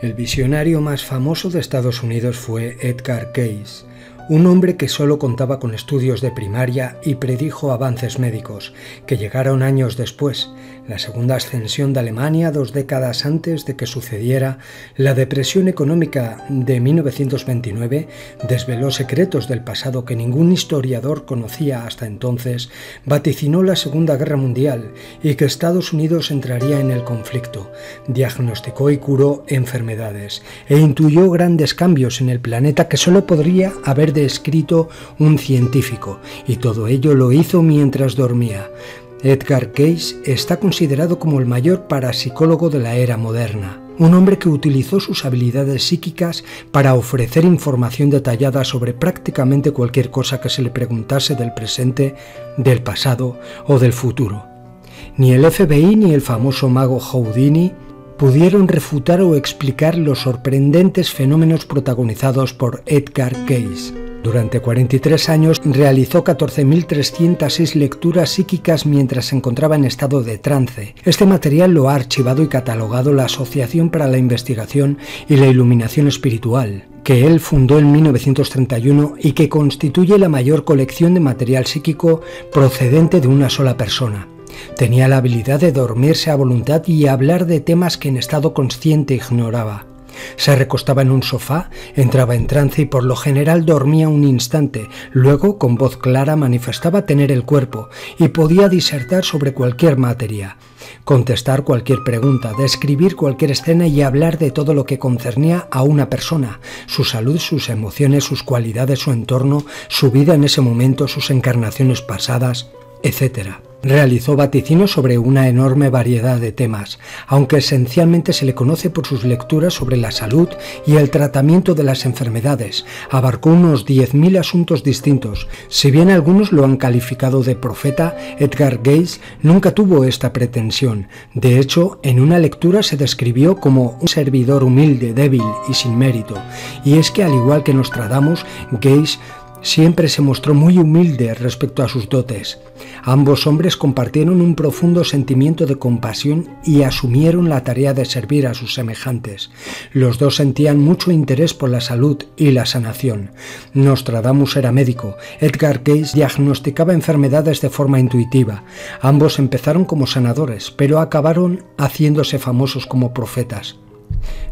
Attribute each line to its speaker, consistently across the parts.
Speaker 1: El visionario más famoso de Estados Unidos fue Edgar Cayce, un hombre que solo contaba con estudios de primaria y predijo avances médicos, que llegaron años después, la segunda ascensión de Alemania 2 décadas antes de que sucediera la depresión económica de 1929, desveló secretos del pasado que ningún historiador conocía hasta entonces, vaticinó la Segunda Guerra Mundial y que Estados Unidos entraría en el conflicto, diagnosticó y curó enfermedades e intuyó grandes cambios en el planeta que solo podría haber descrito un científico, y todo ello lo hizo mientras dormía. Edgar Cayce está considerado como el mayor parapsicólogo de la era moderna, un hombre que utilizó sus habilidades psíquicas para ofrecer información detallada sobre prácticamente cualquier cosa que se le preguntase del presente, del pasado o del futuro. Ni el FBI ni el famoso mago Houdini pudieron refutar o explicar los sorprendentes fenómenos protagonizados por Edgar Cayce. Durante 43 años realizó 14.306 lecturas psíquicas mientras se encontraba en estado de trance. Este material lo ha archivado y catalogado la Asociación para la Investigación y la Iluminación Espiritual, que él fundó en 1931 y que constituye la mayor colección de material psíquico procedente de una sola persona. Tenía la habilidad de dormirse a voluntad y hablar de temas que en estado consciente ignoraba. Se recostaba en un sofá, entraba en trance y por lo general dormía un instante, luego con voz clara manifestaba tener el cuerpo y podía disertar sobre cualquier materia, contestar cualquier pregunta, describir cualquier escena y hablar de todo lo que concernía a una persona, su salud, sus emociones, sus cualidades, su entorno, su vida en ese momento, sus encarnaciones pasadas, etc. Realizó vaticinios sobre una enorme variedad de temas, aunque esencialmente se le conoce por sus lecturas sobre la salud y el tratamiento de las enfermedades. Abarcó unos 10.000 asuntos distintos. Si bien algunos lo han calificado de profeta, Edgar Cayce nunca tuvo esta pretensión. De hecho, en una lectura se describió como un servidor humilde, débil y sin mérito. Y es que al igual que Nostradamus, Cayce siempre se mostró muy humilde respecto a sus dotes. Ambos hombres compartieron un profundo sentimiento de compasión y asumieron la tarea de servir a sus semejantes. Los dos sentían mucho interés por la salud y la sanación. Nostradamus era médico, Edgar Cayce diagnosticaba enfermedades de forma intuitiva. Ambos empezaron como sanadores, pero acabaron haciéndose famosos como profetas.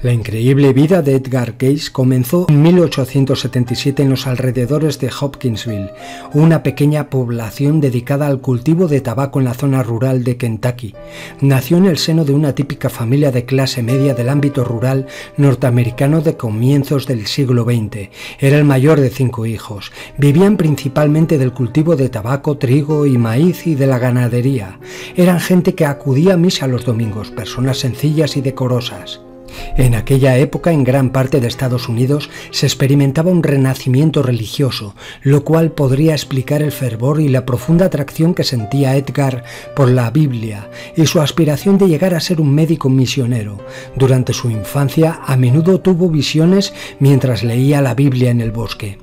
Speaker 1: La increíble vida de Edgar Cayce comenzó en 1877 en los alrededores de Hopkinsville, una pequeña población dedicada al cultivo de tabaco en la zona rural de Kentucky. Nació en el seno de una típica familia de clase media del ámbito rural norteamericano de comienzos del siglo XX. Era el mayor de 5 hijos. Vivían principalmente del cultivo de tabaco, trigo y maíz y de la ganadería. Eran gente que acudía a misa los domingos, personas sencillas y decorosas. En aquella época, en gran parte de Estados Unidos, se experimentaba un renacimiento religioso, lo cual podría explicar el fervor y la profunda atracción que sentía Edgar por la Biblia y su aspiración de llegar a ser un médico misionero. Durante su infancia, a menudo tuvo visiones mientras leía la Biblia en el bosque.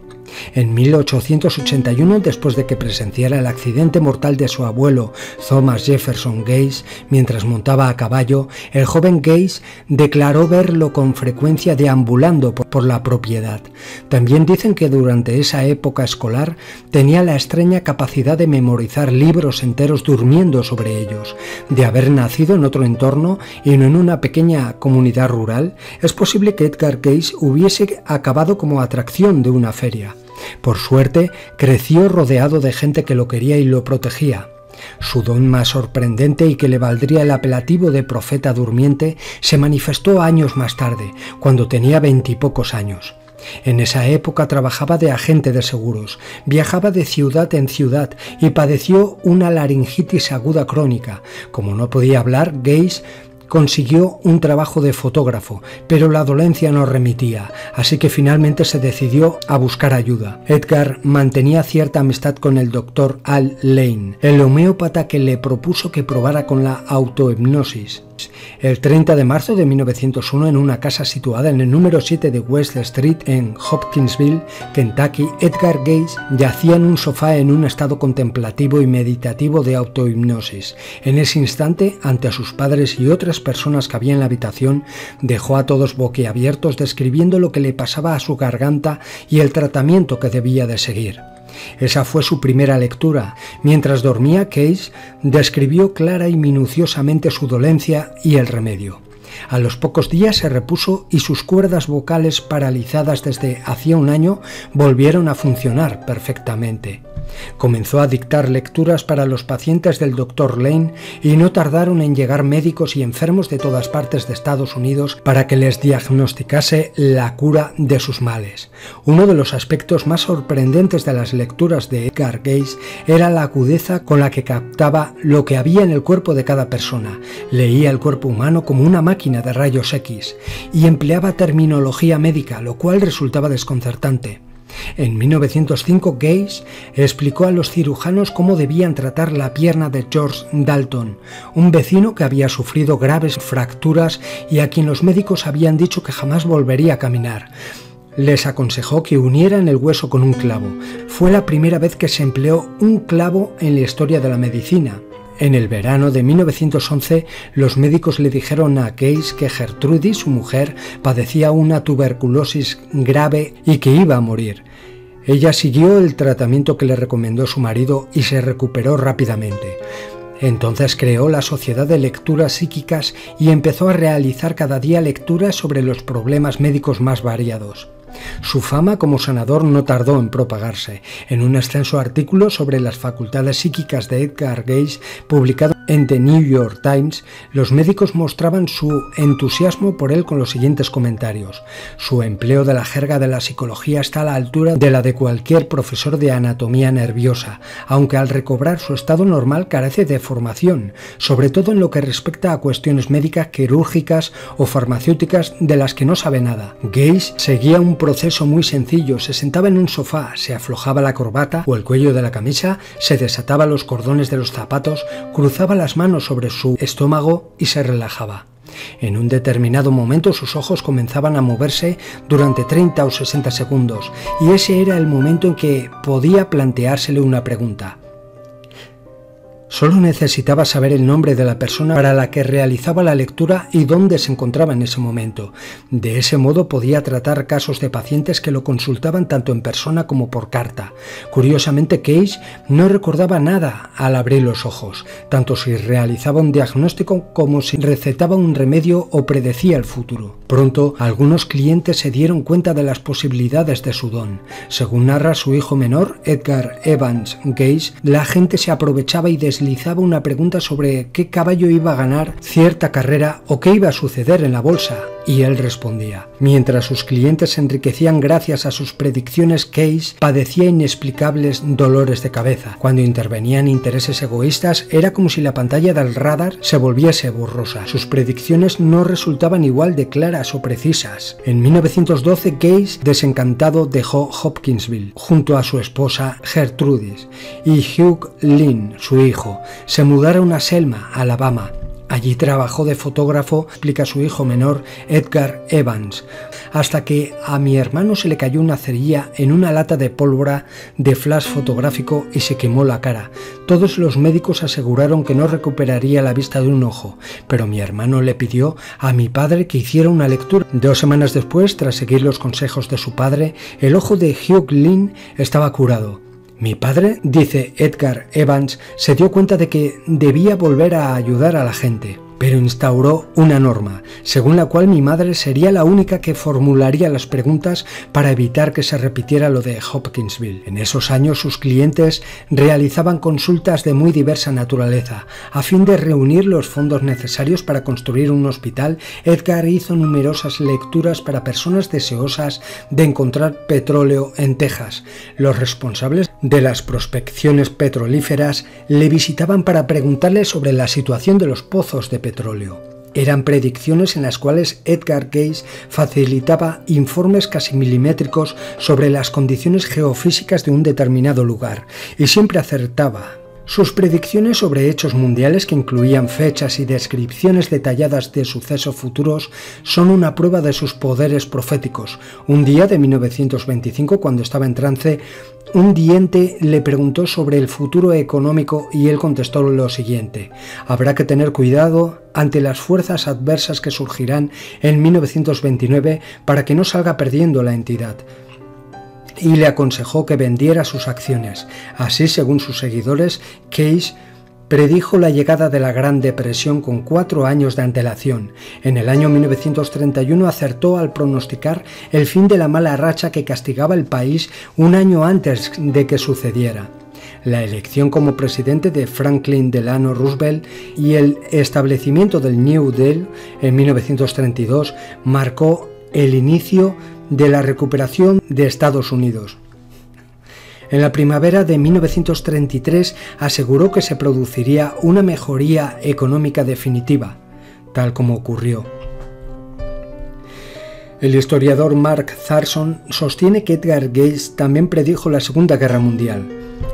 Speaker 1: En 1881, después de que presenciara el accidente mortal de su abuelo Thomas Jefferson Cayce mientras montaba a caballo, el joven Cayce declaró verlo con frecuencia deambulando por la propiedad. También dicen que durante esa época escolar tenía la extraña capacidad de memorizar libros enteros durmiendo sobre ellos. De haber nacido en otro entorno y no en una pequeña comunidad rural, es posible que Edgar Cayce hubiese acabado como atracción de una feria. Por suerte, creció rodeado de gente que lo quería y lo protegía. Su don más sorprendente y que le valdría el apelativo de profeta durmiente se manifestó años más tarde, cuando tenía 20 y pocos años. En esa época trabajaba de agente de seguros, viajaba de ciudad en ciudad y padeció una laringitis aguda crónica. Como no podía hablar, Cayce consiguió un trabajo de fotógrafo, pero la dolencia no remitía, así que finalmente se decidió a buscar ayuda. Edgar mantenía cierta amistad con el Dr. Al Lane, el homeópata que le propuso que probara con la autohipnosis. El 30 de marzo de 1901, en una casa situada en el número 7 de West Street en Hopkinsville, Kentucky, Edgar Cayce yacía en un sofá en un estado contemplativo y meditativo de autohipnosis. En ese instante, ante sus padres y otras personas que había en la habitación, dejó a todos boquiabiertos describiendo lo que le pasaba a su garganta y el tratamiento que debía de seguir. Esa fue su primera lectura. Mientras dormía, Case describió clara y minuciosamente su dolencia y el remedio. A los pocos días se repuso y sus cuerdas vocales paralizadas desde hacía un año volvieron a funcionar perfectamente. Comenzó a dictar lecturas para los pacientes del Dr. Lane y no tardaron en llegar médicos y enfermos de todas partes de Estados Unidos para que les diagnosticase la cura de sus males. Uno de los aspectos más sorprendentes de las lecturas de Edgar Cayce era la agudeza con la que captaba lo que había en el cuerpo de cada persona. Leía el cuerpo humano como una máquina de rayos X y empleaba terminología médica, lo cual resultaba desconcertante. En 1905, Cayce explicó a los cirujanos cómo debían tratar la pierna de George Dalton, un vecino que había sufrido graves fracturas y a quien los médicos habían dicho que jamás volvería a caminar. Les aconsejó que unieran el hueso con un clavo. Fue la primera vez que se empleó un clavo en la historia de la medicina. En el verano de 1911, los médicos le dijeron a Cayce que Gertrudis, su mujer, padecía una tuberculosis grave y que iba a morir. Ella siguió el tratamiento que le recomendó su marido y se recuperó rápidamente. Entonces creó la Sociedad de Lecturas Psíquicas y empezó a realizar cada día lecturas sobre los problemas médicos más variados. Su fama como sanador no tardó en propagarse. En un extenso artículo sobre las facultades psíquicas de Edgar Cayce, publicado en The New York Times, los médicos mostraban su entusiasmo por él con los siguientes comentarios. Su empleo de la jerga de la psicología está a la altura de la de cualquier profesor de anatomía nerviosa, aunque al recobrar su estado normal carece de formación, sobre todo en lo que respecta a cuestiones médicas, quirúrgicas o farmacéuticas de las que no sabe nada. Cayce seguía un proceso muy sencillo. Se sentaba en un sofá, se aflojaba la corbata o el cuello de la camisa, se desataba los cordones de los zapatos, cruzaba las manos sobre su estómago y se relajaba. En un determinado momento sus ojos comenzaban a moverse durante 30 o 60 segundos y ese era el momento en que podía planteársele una pregunta. Solo necesitaba saber el nombre de la persona para la que realizaba la lectura y dónde se encontraba en ese momento. De ese modo podía tratar casos de pacientes que lo consultaban tanto en persona como por carta. Curiosamente, Cayce no recordaba nada al abrir los ojos, tanto si realizaba un diagnóstico como si recetaba un remedio o predecía el futuro. Pronto, algunos clientes se dieron cuenta de las posibilidades de su don. Según narra su hijo menor, Edgar Evans Cayce, la gente se aprovechaba y deslizaba una pregunta sobre qué caballo iba a ganar cierta carrera o qué iba a suceder en la bolsa, y él respondía. Mientras sus clientes se enriquecían gracias a sus predicciones, Cayce padecía inexplicables dolores de cabeza. Cuando intervenían intereses egoístas, era como si la pantalla del radar se volviese borrosa. Sus predicciones no resultaban igual de claras o precisas. En 1912, Cayce, desencantado, dejó Hopkinsville junto a su esposa Gertrudis y Hugh Lynn, su hijo. Se mudaron a Selma, Alabama. Allí trabajó de fotógrafo, explica su hijo menor, Edgar Evans, hasta que a mi hermano se le cayó una cerilla en una lata de pólvora de flash fotográfico y se quemó la cara. Todos los médicos aseguraron que no recuperaría la vista de un ojo, pero mi hermano le pidió a mi padre que hiciera una lectura. 2 semanas después, tras seguir los consejos de su padre, el ojo de Hugh Lynn estaba curado. Mi padre, dice Edgar Evans, se dio cuenta de que debía volver a ayudar a la gente, pero instauró una norma, según la cual mi madre sería la única que formularía las preguntas para evitar que se repitiera lo de Hopkinsville. En esos años sus clientes realizaban consultas de muy diversa naturaleza. A fin de reunir los fondos necesarios para construir un hospital, Edgar hizo numerosas lecturas para personas deseosas de encontrar petróleo en Texas. Los responsables de las prospecciones petrolíferas le visitaban para preguntarle sobre la situación de los pozos de petróleo. Eran predicciones en las cuales Edgar Cayce facilitaba informes casi milimétricos sobre las condiciones geofísicas de un determinado lugar, y siempre acertaba. Sus predicciones sobre hechos mundiales que incluían fechas y descripciones detalladas de sucesos futuros son una prueba de sus poderes proféticos. Un día de 1925, cuando estaba en trance, un vidente le preguntó sobre el futuro económico y él contestó lo siguiente: habrá que tener cuidado ante las fuerzas adversas que surgirán en 1929 para que no salga perdiendo la entidad. Y le aconsejó que vendiera sus acciones. Así, según sus seguidores, Case predijo la llegada de la Gran Depresión con 4 años de antelación. En el año 1931 acertó al pronosticar el fin de la mala racha que castigaba el país un año antes de que sucediera. La elección como presidente de Franklin Delano Roosevelt y el establecimiento del New Deal en 1932 marcó el inicio de la recuperación de Estados Unidos. En la primavera de 1933 aseguró que se produciría una mejoría económica definitiva, tal como ocurrió. El historiador Mark Tharson sostiene que Edgar Cayce también predijo la Segunda Guerra Mundial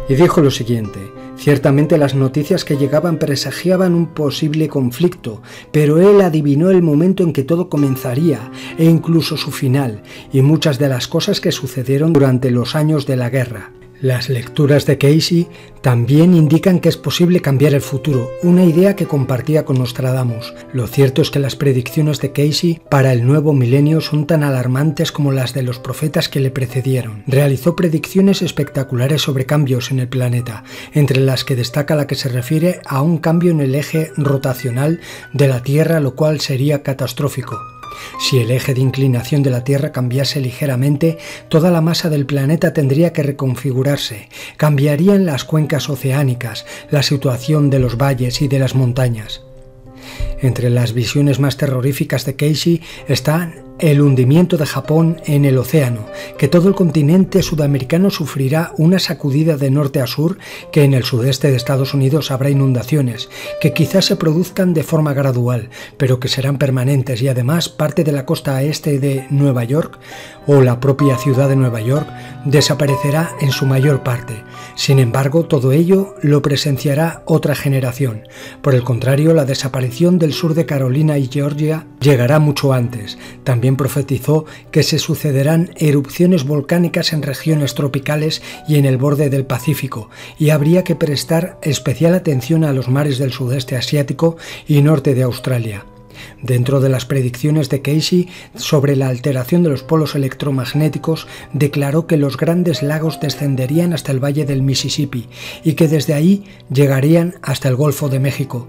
Speaker 1: y dijo lo siguiente: ciertamente las noticias que llegaban presagiaban un posible conflicto, pero él adivinó el momento en que todo comenzaría e incluso su final, y muchas de las cosas que sucedieron durante los años de la guerra. Las lecturas de Cayce también indican que es posible cambiar el futuro, una idea que compartía con Nostradamus. Lo cierto es que las predicciones de Cayce para el nuevo milenio son tan alarmantes como las de los profetas que le precedieron. Realizó predicciones espectaculares sobre cambios en el planeta, entre las que destaca la que se refiere a un cambio en el eje rotacional de la Tierra, lo cual sería catastrófico. Si el eje de inclinación de la Tierra cambiase ligeramente, toda la masa del planeta tendría que reconfigurarse. Cambiarían las cuencas oceánicas, la situación de los valles y de las montañas. Entre las visiones más terroríficas de Cayce están el hundimiento de Japón en el océano, que todo el continente sudamericano sufrirá una sacudida de norte a sur, que en el sudeste de Estados Unidos habrá inundaciones, que quizás se produzcan de forma gradual, pero que serán permanentes, y además parte de la costa este de Nueva York o la propia ciudad de Nueva York desaparecerá en su mayor parte. Sin embargo, todo ello lo presenciará otra generación. Por el contrario, la desaparición del sur de Carolina y Georgia llegará mucho antes. También profetizó que se sucederán erupciones volcánicas en regiones tropicales y en el borde del Pacífico, y habría que prestar especial atención a los mares del sudeste asiático y norte de Australia. Dentro de las predicciones de Cayce sobre la alteración de los polos electromagnéticos, declaró que los grandes lagos descenderían hasta el valle del Mississippi y que desde ahí llegarían hasta el Golfo de México.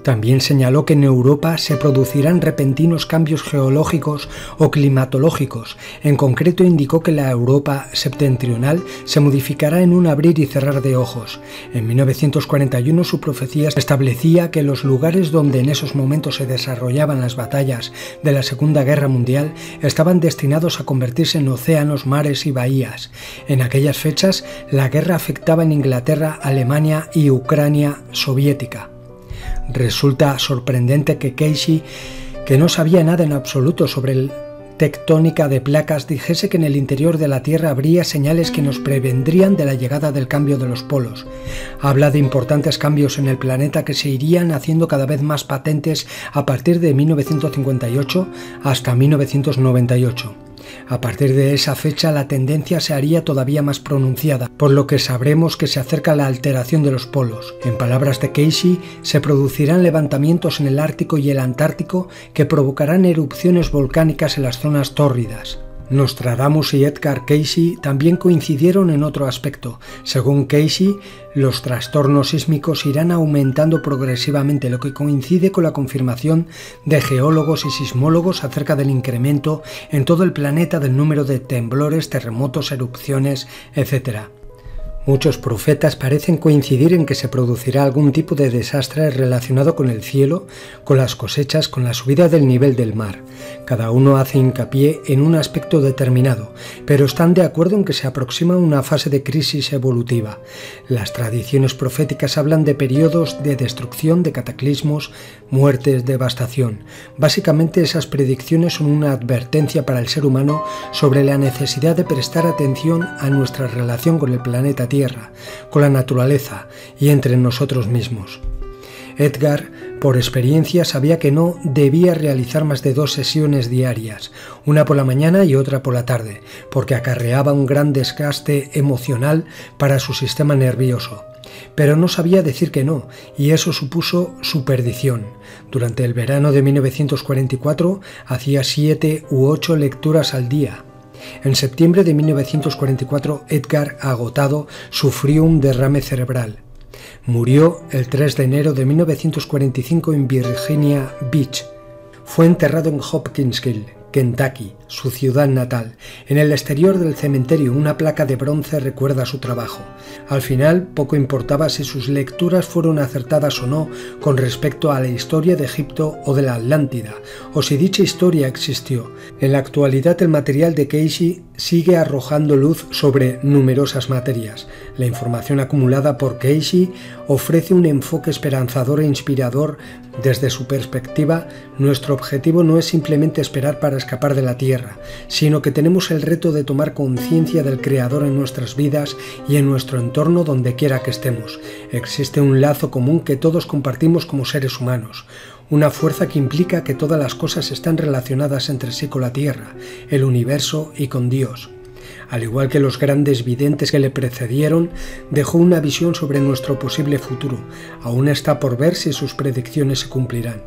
Speaker 1: También señaló que en Europa se producirán repentinos cambios geológicos o climatológicos. En concreto, indicó que la Europa septentrional se modificará en un abrir y cerrar de ojos. En 1941 su profecía establecía que los lugares donde en esos momentos se desarrollaban las batallas de la Segunda Guerra Mundial estaban destinados a convertirse en océanos, mares y bahías. En aquellas fechas, la guerra afectaba en Inglaterra, Alemania y Ucrania soviética. Resulta sorprendente que Cayce, que no sabía nada en absoluto sobre la tectónica de placas, dijese que en el interior de la Tierra habría señales que nos prevendrían de la llegada del cambio de los polos. Habla de importantes cambios en el planeta que se irían haciendo cada vez más patentes a partir de 1958 hasta 1998. A partir de esa fecha la tendencia se haría todavía más pronunciada, por lo que sabremos que se acerca la alteración de los polos. En palabras de Cayce, se producirán levantamientos en el Ártico y el Antártico que provocarán erupciones volcánicas en las zonas tórridas. Nostradamus y Edgar Cayce también coincidieron en otro aspecto. Según Cayce, los trastornos sísmicos irán aumentando progresivamente, lo que coincide con la confirmación de geólogos y sismólogos acerca del incremento en todo el planeta del número de temblores, terremotos, erupciones, etc. Muchos profetas parecen coincidir en que se producirá algún tipo de desastre relacionado con el cielo, con las cosechas, con la subida del nivel del mar. Cada uno hace hincapié en un aspecto determinado, pero están de acuerdo en que se aproxima una fase de crisis evolutiva. Las tradiciones proféticas hablan de periodos de destrucción, de cataclismos, muertes, devastación. Básicamente esas predicciones son una advertencia para el ser humano sobre la necesidad de prestar atención a nuestra relación con el planeta Tierra Tierra, con la naturaleza y entre nosotros mismos. Edgar, por experiencia, sabía que no debía realizar más de 2 sesiones diarias, una por la mañana y otra por la tarde, porque acarreaba un gran desgaste emocional para su sistema nervioso. Pero no sabía decir que no, y eso supuso su perdición. Durante el verano de 1944 hacía 7 u 8 lecturas al día. En septiembre de 1944, Edgar, agotado, sufrió un derrame cerebral. Murió el 3 de enero de 1945 en Virginia Beach. Fue enterrado en Hopkinsville, Kentucky, su ciudad natal. En el exterior del cementerio una placa de bronce recuerda su trabajo. Al final, poco importaba si sus lecturas fueron acertadas o no con respecto a la historia de Egipto o de la Atlántida, o si dicha historia existió. En la actualidad, el material de Cayce sigue arrojando luz sobre numerosas materias. La información acumulada por Cayce ofrece un enfoque esperanzador e inspirador. Desde su perspectiva, nuestro objetivo no es simplemente esperar para escapar de la Tierra, sino que tenemos el reto de tomar conciencia del Creador en nuestras vidas y en nuestro entorno donde quiera que estemos. Existe un lazo común que todos compartimos como seres humanos, una fuerza que implica que todas las cosas están relacionadas entre sí con la Tierra, el universo y con Dios. Al igual que los grandes videntes que le precedieron, dejó una visión sobre nuestro posible futuro. Aún está por ver si sus predicciones se cumplirán.